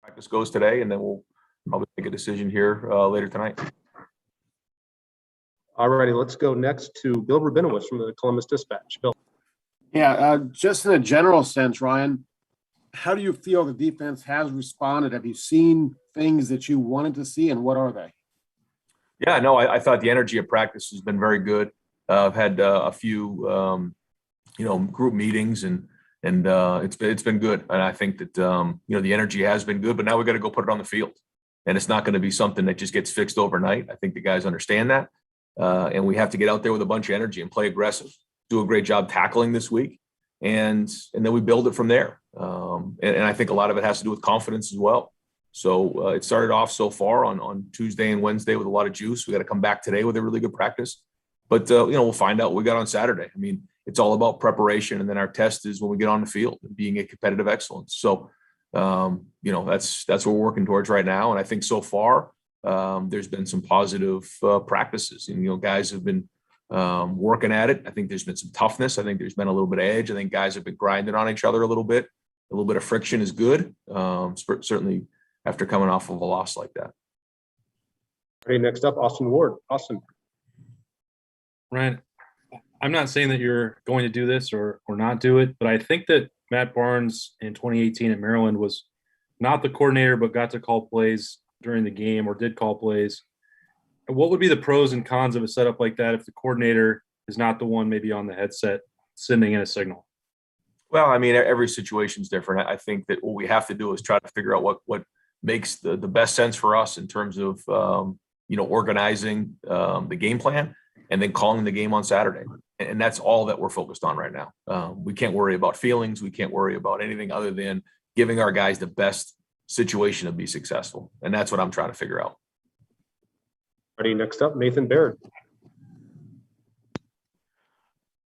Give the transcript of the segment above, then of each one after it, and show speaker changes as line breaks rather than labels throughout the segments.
practice goes today, and then we'll probably make a decision here later tonight.
All righty, let's go next to Bill Rabinowitz from the Columbus Dispatch. Bill.
Yeah, just in a general sense, Ryan, how do you feel the defense has responded? Have you seen things that you wanted to see, and what are they?
Yeah, no, I thought the energy of practice has been very good. I've had a few, group meetings, and it's been good. And I think that the energy has been good. But now we got to go put it on the field, and it's not going to be something that just gets fixed overnight. I think the guys understand that, and we have to get out there with a bunch of energy and play aggressive. Do a great job tackling this week, and then we build it from there. And I think a lot of it has to do with confidence as well. So it started off so far on Tuesday and Wednesday with a lot of juice. We got to come back today with a really good practice. But, we'll find out what we got on Saturday. I mean, it's all about preparation. And then our test is when we get on the field and being a competitive excellence. So, that's what we're working towards right now. And I think so far there's been some positive practices. And, guys have been working at it. I think there's been some toughness. I think there's been a little bit of edge. I think guys have been grinding on each other a little bit. A little bit of friction is good. Certainly after coming off of a loss like that.
Okay, next up, Austin Ward. Austin.
Ryan, I'm not saying that you're going to do this or not do it, but I think that Matt Barnes in 2018 at Maryland was not the coordinator, but got to call plays during the game or did call plays. What would be the pros and cons of a setup like that if the coordinator is not the one maybe on the headset sending in a signal?
Well, I mean, every situation is different. I think that what we have to do is try to figure out what makes the best sense for us in terms of, organizing the game plan and then calling the game on Saturday. And that's all that we're focused on right now. We can't worry about feelings. We can't worry about anything other than giving our guys the best situation to be successful. And that's what I'm trying to figure out.
Ready, next up, Nathan Baird.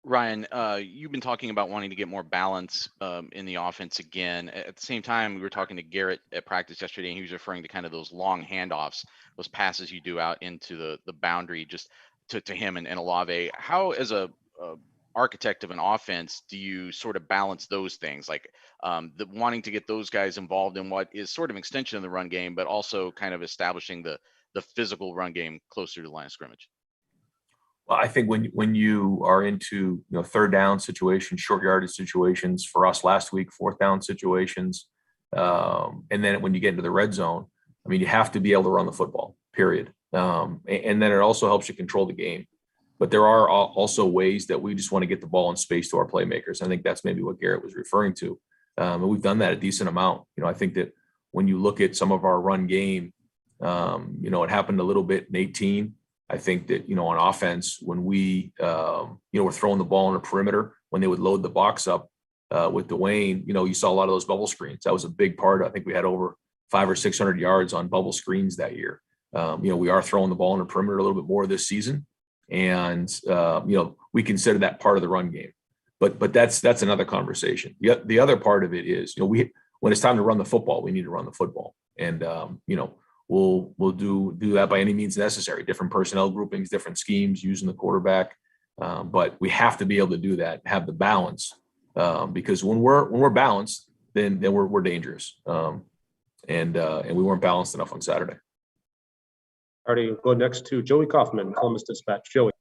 Ryan, you've been talking about wanting to get more balance in the offense again. At the same time, we were talking to Garrett at practice yesterday, and he was referring to kind of those long handoffs, those passes you do out into the boundary, just to him and Olave. How, as a architect of an offense, do you sort of balance those things, like the wanting to get those guys involved in what is sort of an extension of the run game, but also kind of establishing the physical run game closer to the line of scrimmage?
Well, I think when you are into third down situations, short yardage situations, for us last week, fourth down situations, and then when you get into the red zone, I mean, you have to be able to run the football, period. And then it also helps you control the game. But there are also ways that we just want to get the ball in space to our playmakers. I think that's maybe what Garrett was referring to. And we've done that a decent amount. I think that when you look at some of our run game, it happened a little bit in 18. I think that, on offense, when we, were throwing the ball on the perimeter, when they would load the box up with Dwayne, you saw a lot of those bubble screens. That was a big part. I think we had over 500 or 600 yards on bubble screens that year. We are throwing the ball on the perimeter a little bit more this season. And, we consider that part of the run game. But that's another conversation. The other part of it is, when it's time to run the football, we need to run the football. And, we'll do that by any means necessary, different personnel groupings, different schemes, using the quarterback. But we have to be able to do that, have the balance, because when we're balanced, then we're dangerous. And we weren't balanced enough on Saturday.
Already go next to Joey Kaufman, Columbus Dispatch. Joey.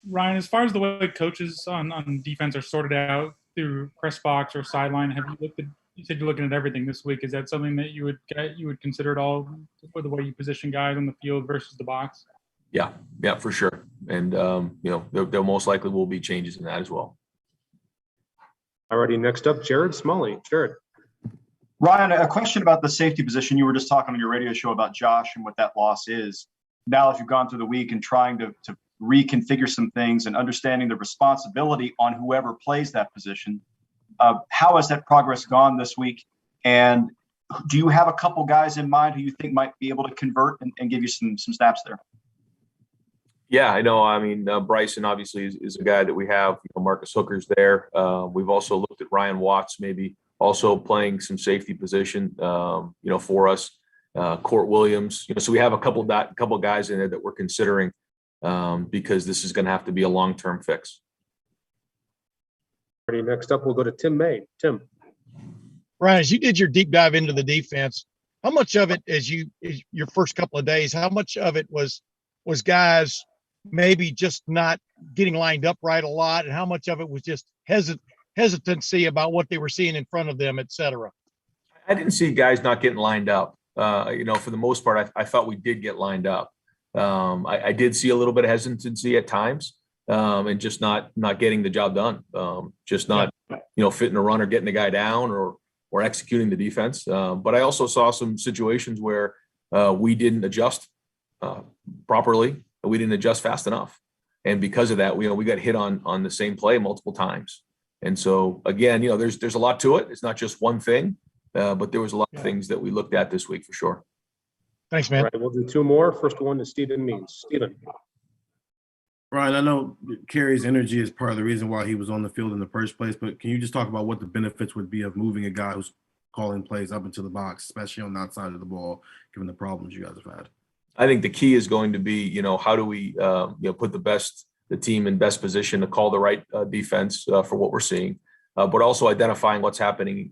Ryan, as far as the way coaches on defense are sorted out through press box or sideline, have you looked at? You said you're looking at everything this week. Is that something that you would consider at all for the way you position guys on the field versus the box?
Yeah, for sure. And there most likely will be changes in that as well.
Alrighty, next up, Jared Smalley. Jared.
Ryan, a question about the safety position. You were just talking on your radio show about Josh and what that loss is. Now, if you've gone through the week and trying to reconfigure some things and understanding the responsibility on whoever plays that position, how has that progress gone this week? And do you have a couple guys in mind who you think might be able to convert and give you some snaps there?
Yeah, I know. I mean, Bryson obviously is a guy that we have. Marcus Hooker's there. We've also looked at Ryan Watts, maybe also playing some safety position, for us. Court Williams. So we have a couple guys in there that we're considering because this is going to have to be a long-term fix.
Next up, we'll go to Tim May. Tim.
Ryan, as you did your deep dive into the defense, how much of it, your first couple of days, how much of it was guys maybe just not getting lined up right a lot, and how much of it was just hesitancy about what they were seeing in front of them, et cetera?
I didn't see guys not getting lined up. For the most part, I thought we did get lined up. I did see a little bit of hesitancy at times, and just not getting the job done. Just not, fitting a run or getting the guy down or executing the defense. But I also saw some situations where we didn't adjust properly. We didn't adjust fast enough. And because of that, we got hit on the same play multiple times. And so again, there's a lot to it. It's not just one thing, but there was a lot of things that we looked at this week for sure.
Thanks,
All
man.
right, we'll do two more. First one is Stephen Means. Stephen.
Ryan, I know Kerry's energy is part of the reason why he was on the field in the first place, but can you just talk about what the benefits would be of moving a guy who's calling plays up into the box, especially on that side of the ball, given the problems you guys have had?
I think the key is going to be, how do we, put the team in best position to call the right defense for what we're seeing, but also identifying what's happening,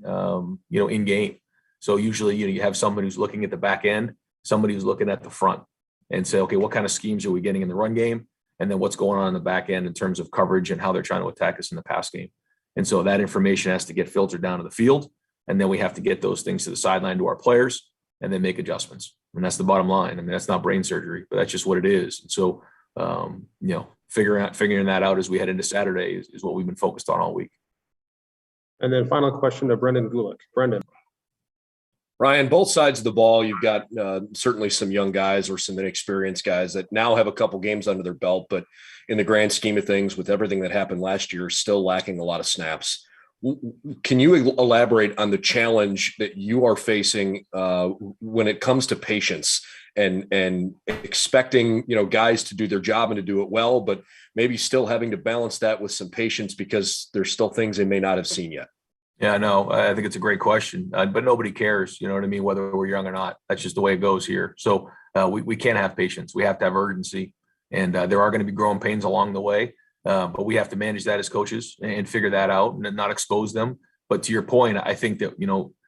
in game. So usually, you have somebody who's looking at the back end, somebody who's looking at the front, and say, okay, what kind of schemes are we getting in the run game? And then what's going on in the back end in terms of coverage and how they're trying to attack us in the pass game. And so that information has to get filtered down to the field. And then we have to get those things to the sideline to our players and then make adjustments. And that's the bottom line. I mean, that's not brain surgery, but that's just what it is. And so, figuring that out as we head into Saturday is what we've been focused on all week.
And then final question to Brendan Gulick. Brendan.
Ryan, both sides of the ball, you've got certainly some young guys or some inexperienced guys that now have a couple games under their belt, but in the grand scheme of things, with everything that happened last year, still lacking a lot of snaps. Can you elaborate on the challenge that you are facing when it comes to patience and expecting, guys to do their job and to do it well, but maybe still having to balance that with some patience because there's still things they may not have seen yet?
Yeah, no, I think it's a great question, but nobody cares, you know what I mean, whether we're young or not. That's just the way it goes here. So we can't have patience. We have to have urgency, and there are going to be growing pains along the way, but we have to manage that as coaches and figure that out and not expose them. But to your point, I think that,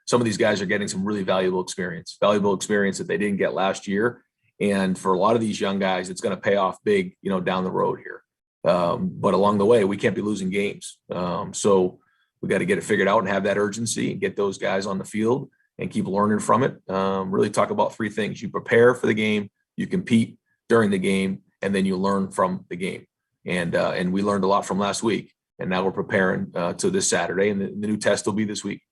some of these guys are getting some really valuable experience that they didn't get last year. And for a lot of these young guys, it's going to pay off big, down the road here. But along the way, we can't be losing games. So we got to get it figured out and have that urgency and get those guys on the field and keep learning from it. Really talk about three things. You prepare for the game, you compete during the game, and then you learn from the game. And we learned a lot from last week. And now we're preparing to this Saturday, and the new test will be this week.